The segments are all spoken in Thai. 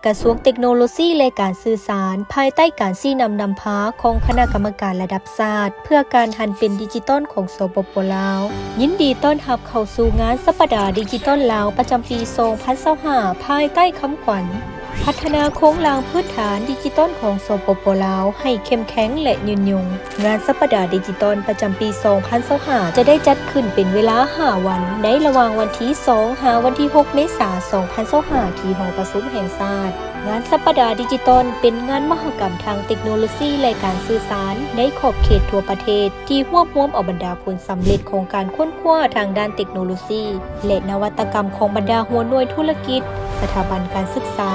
กระทรวงเทคโนโลยีและการสื่อสารภายใต้การชี้นำพาของคณะกรรมการระดับชาติเพื่อการหันเป็นดิจิตอลของสปป.ลาวยินดีต้อนรับเข้าสู่งานสัปดาห์ดิจิตอลลาวประจำปี 2025 ภายใต้คำขวัญพัฒนาโครงหลังพื้นฐานดิจิตอลของสปป.ลาวให้เข้มแข็งและยืนยงงานสัปดาห์ดิจิตอลประจำปี 2025 จะได้จัดขึ้นเป็นเวลา 5 วันในระหว่างวันที่ 2 หาวันที่ 6 เมษายน 2025 ที่หอประชุมแห่งชาติงานสัปดาห์ดิจิตอลเป็นงานมหกรรมทางเทคโนโลยีและการสื่อสารในขอบเขตทั่วประเทศที่รวบรวมเอาบรรดาผลสำเร็จของการค้นคว้าทางด้านเทคโนโลยีและนวัตกรรมของบรรดาหัวหน่วยธุรกิจสถาบันการศึกษา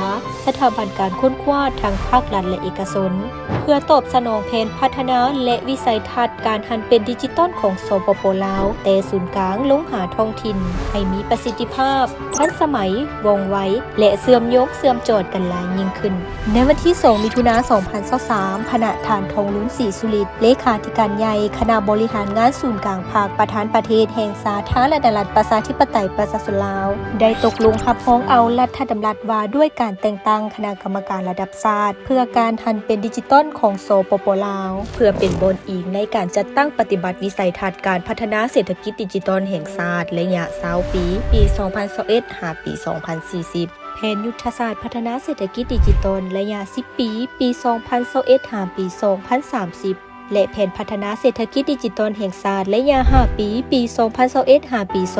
สถาบันการค้นคว้าทางภาครัฐและเอกชนเพื่อตอบสนองแผนพัฒนาและวิสัยทัศน์การหันเป็นดิจิตอลของสปป.ลาวแต่ศูนย์กลางลงหาท้องถิ่นให้มีประสิทธิภาพทันสมัยว่องไวและเสื่อมจอดกันหลายยิ่งขึ้นในวันที่ 2 มิถุนายน 2023 คณะฐานทองลุ้นศรีสุริตเลขาธิการใหญ่คณะบริหารงานศูนย์กลางภาคประธานประเทศแห่งสาธารณรัฐประชาธิปไตยประชาชนลาวได้ตกลงรับฟ้องเอารัฐดำรัสว่าด้วยการแต่งตั้งคณะกรรมการระดับชาติเพื่อการหันเป็นดิจิตอลของสปป.ลาวเพื่อเป็นบนอิงในการจัดตั้งปฏิบัติวิสัยทัศน์การพัฒนาเศรษฐกิจดิจิตอลแห่งชาติระยะ20 ปี 2021 หาปี 2040 แผนยุทธศาสตร์พัฒนาเศรษฐกิจดิจิตอลระยะ 10 ปี ปี 2021 หาปี 2030 และแผนพัฒนาเศรษฐกิจดิจิตอลแห่งชาติระยะ 5 ปี ปี 2021 หาปี 2025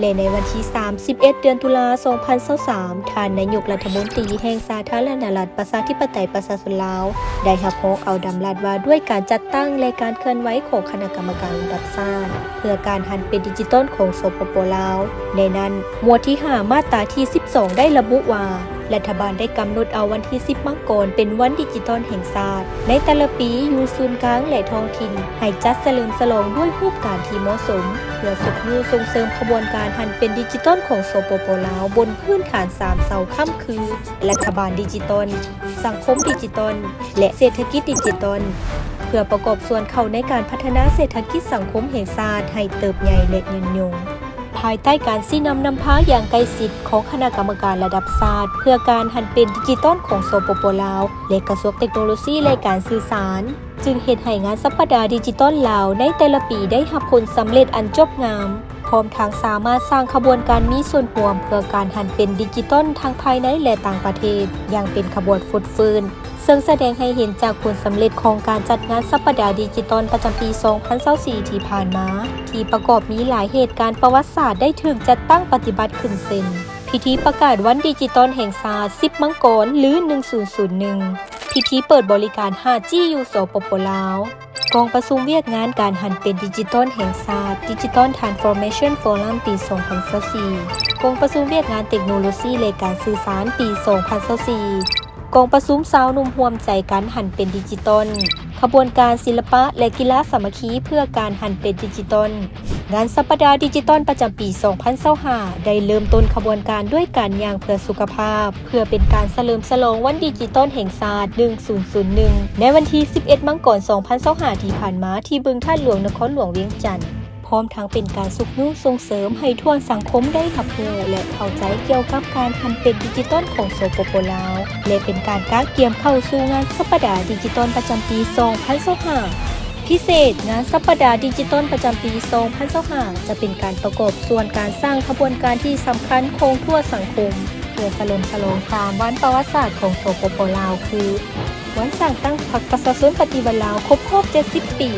และในวันที่ 31 เดือนตุลาคม 2023 ท่านนายกรัฐมนตรีแห่งสาธารณรัฐประชาธิปไตยประชาชนลาวได้รับมอบเอาดำรัสว่าด้วยการจัดตั้งและการเคลื่อนไหวของคณะกรรมการระดับชาติเพื่อการหันเป็นดิจิตอลของสปป.ลาวในนั้นหมวดที่ 5 มาตราที่ 12 ได้ระบุว่ารัฐบาลได้กำหนดเอาวันที่ 10 มกราคมเป็นวันดิจิตอลแห่งชาติในแต่ละปีอยู่ศูนย์กลางและท้องถิ่นให้จัดเฉลิมฉลองด้วยรูปการที่เหมาะสมเพื่อส่งเสริมขบวนการหันเป็นดิจิตอลของสปป.ลาวบนพื้นฐาน 3 เสาค้ำคือรัฐบาลดิจิตอลสังคมดิจิตอลและเศรษฐกิจดิจิตอลเพื่อประกอบส่วนเข้าในการพัฒนาเศรษฐกิจสังคมแห่งชาติให้เติบใหญ่และยืนยงภายใต้การชี้นำพาอย่างใกล้ชิดของคณะกรรมการระดับชาติเพื่อการหันเป็นดิจิตอลของสปป.ลาวและกระทรวงเทคโนโลยีและการสื่อสารจึงเฮ็ดให้งานสัปดาห์ดิจิตอลลาวในแต่ละปีได้รับผลสำเร็จอันจบงามพร้อมทั้งสามารถสร้างขบวนการมีส่วนร่วมเพื่อการหันเป็นดิจิตอลทั้งภายในและต่างประเทศอย่างเป็นขบวนฟุตฟื้นซึ่งแสดงให้เห็นจากผลสำเร็จของการจัดงานสัปดาห์ดิจิตอลประจำปี 2024 ที่ผ่านมาที่ประกอบมีหลายเหตุการณ์ประวัติศาสตร์ได้ถูกจัดตั้งปฏิบัติขึ้นเช่นพิธีประกาศวันดิจิตอลแห่งชาติ 10 มังกรหรือ 1001 พิธีเปิดบริการ 5G อยู่สปป.ลาวกองประชุมเวียกงานการหันเป็นดิจิตอลแห่งชาติ Digital Transformation Forum ปี 2024 กองประชุมเวียกงานเทคโนโลยีและการสื่อสารปี 2024 กองประชุมสาวหนุ่มร่วมใจกันหันเป็นดิจิตอลขบวนการศิลปะและกีฬาสามัคคีเพื่อการหันเป็นดิจิตอลงานสัปดาห์ดิจิตอลประจำปี 2025 ได้เริ่มต้นขบวนการด้วยการย่างเพื่อสุขภาพเพื่อเป็นการเฉลิมฉลองวันดิจิตอลแห่งชาติ 1001 ในวันที่ 11 มังกร 2025 ที่ผ่านมาที่บึงท่าหลวงนครหลวงเวียงจันทน์พร้อมทั้งเป็นการส่งเสริมให้ทั่วสังคมได้รับรู้และเข้าใจเกี่ยวกับการหันเป็นดิจิตอลของสปป.ลาวและเป็นการก้าวเกี่ยมเข้าสู่งานสัปดาห์ดิจิตอลประจำปี 2025 พิเศษงานสัปดาห์ดิจิตอลประจำปี 2025 จะเป็นการประกอบส่วนการสร้างขบวนการที่สำคัญคงทั่วสังคมเพื่อเฉลิมฉลอง3วันประวัติศาสตร์ของสปป.ลาวคือวันสร้างตั้งพรรคประชาชนปฏิวัติลาวครบรอบ 70 ปี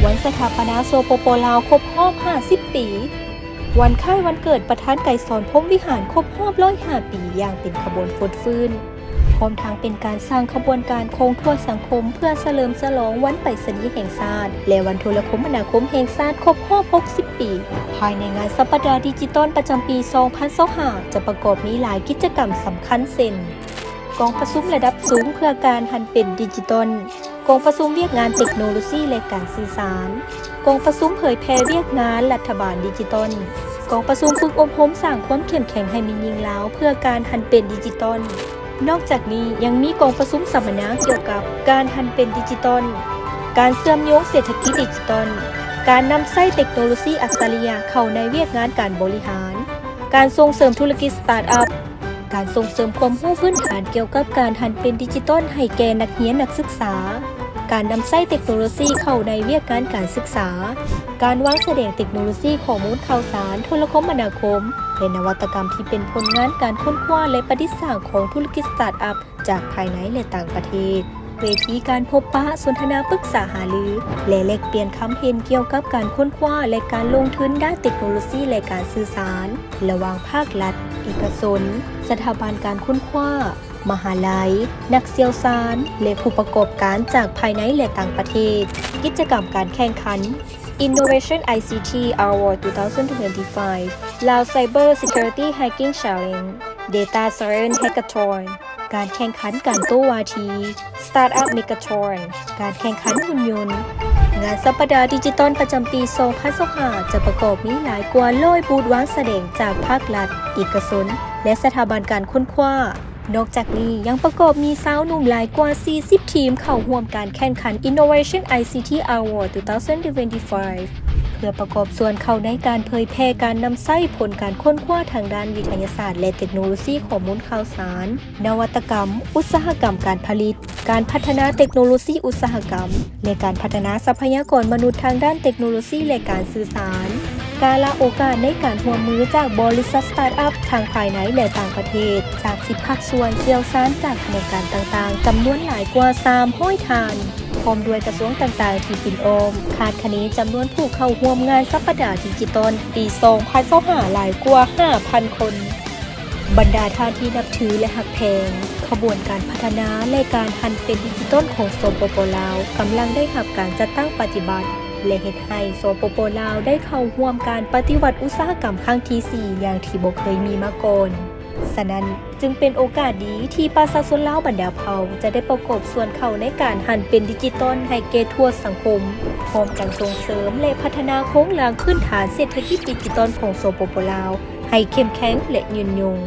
วันสถาปนาสปป.ลาวครบรอบ 50 ปีวันคล้ายวันเกิดประธานไกรสอนพรหมวิหารครบรอบ 105 ปีอย่างเป็นขบวนฟุตฟื้นพร้อมทั้งเป็นการสร้างขบวนการคงทั่วสังคมเพื่อเฉลิมฉลองวันไปรษณีย์แห่งชาติและวันโทรคมนาคมแห่งชาติครบรอบ 60 ปีภายในงานสัปดาห์ดิจิตอลประจำปี 2025 จะประกอบมีหลายกิจกรรมสำคัญเช่นกองประชุมระดับสูงเพื่อการหันเป็นดิจิตอลกองประชุมเวียกงานเทคโนโลยีและการสื่อสารกองประชุมเผยแพร่เวียกงานรัฐบาลดิจิตอลกองประชุมฝึกอบรมสร้างความเข้มแข็งให้มียิ่งแล้วเพื่อการหันเป็นดิจิตอลนอกจากนี้ยังมีกองประชุมสัมมนาเกี่ยวกับการหันเป็นดิจิตอลการเชื่อมโยงเศรษฐกิจดิจิตอลการนำใช้เทคโนโลยีอัจฉริยะเข้าในเวียกงานการบริหารการส่งเสริมธุรกิจสตาร์ทอัพ การส่งเสริมความรู้พื้นฐานเกี่ยวกับการหันเป็นดิจิตอลให้แก่นักเรียนนักศึกษาการนำใช้เทคโนโลยีเข้าในเวียกการศึกษาการวางแสดงเทคโนโลยีข้อมูลข่าวสารโทรคมนาคมและนวัตกรรมที่เป็นผลงานการค้นคว้าและประดิษฐ์สร้างของธุรกิจสตาร์ทอัพจากภายในและต่างประเทศเวทีการพบปะสนทนาปรึกษาหารือและแลกเปลี่ยนความเห็นเกี่ยวกับการค้นคว้าและการลงทุนด้านเทคโนโลยีและการสื่อสารระหว่างภาครัฐเอกชนสถาบันการค้นคว้ามหาลัยนักเชี่ยวชาญและผู้ประกอบการจากภายในและต่างประเทศกิจกรรมการแข่งขัน Innovation ICT Award 2025 Lao Cyber Security Hacking Challenge Data Science Hackathon การแข่งขันการโต้วาที Startup Megathon การแข่งขันหุ่นยนต์งานสัปดาห์ดิจิตอลประจำปี 2025 จะประกอบมีหลายกว่า100บูธวางแสดงจากภาครัฐเอกชนและสถาบันการค้นคว้านอกจากนี้ยังประกอบมีสาวหนุ่มหลายกว่า 40 ทีมเข้าร่วมการแข่งขัน Innovation ICT Award 2025 เพื่อประกอบส่วนเข้าในการเผยแพร่การนำใช้ผลการค้นคว้าทางด้านวิทยาศาสตร์และเทคโนโลยีข้อมูลข่าวสาร นวัตกรรม อุตสาหกรรมการผลิต การพัฒนาเทคโนโลยีอุตสาหกรรม และการพัฒนาทรัพยากรมนุษย์ทางด้านเทคโนโลยีและการสื่อสารการละโอกาสในการร่วมมือจากบริษัทสตาร์ทอัพทางภายในและต่างประเทศจาก10ภาคส่วนเชี่ยวชาญจากแผนกการต่างๆจำนวนหลายกว่า300ท่านพร้อมด้วยกระทรวงต่างๆที่ปิ่นโอมคาดคะเนจำนวนผู้เข้าร่วมงานสัปดาห์ดิจิตอลปี 2025 หลายกว่า 5,000 คน บรรดาท่านที่นับถือและหักแพงขบวนการพัฒนาและการหันเป็นดิจิตอลของสปป.ลาวกำลังได้รับการจัดตั้งปฏิบัติและเฮ็ดให้สปป.ลาวได้เข้าร่วมการปฏิวัติอุตสาหกรรมครั้งที่ 4 อย่างที่บ่เคยมีมาก่อนฉะนั้นจึงเป็นโอกาสดีที่ประชาชนลาวบรรดาเผ่าจะได้ประกอบส่วนเข้าในการหันเป็นดิจิตอลให้แก่ทั่วสังคมพร้อมกันส่งเสริมและพัฒนาโครงหลังพื้นฐานเศรษฐกิจดิจิตอลของสปป.ลาวให้เข้มแข็งและยืนยง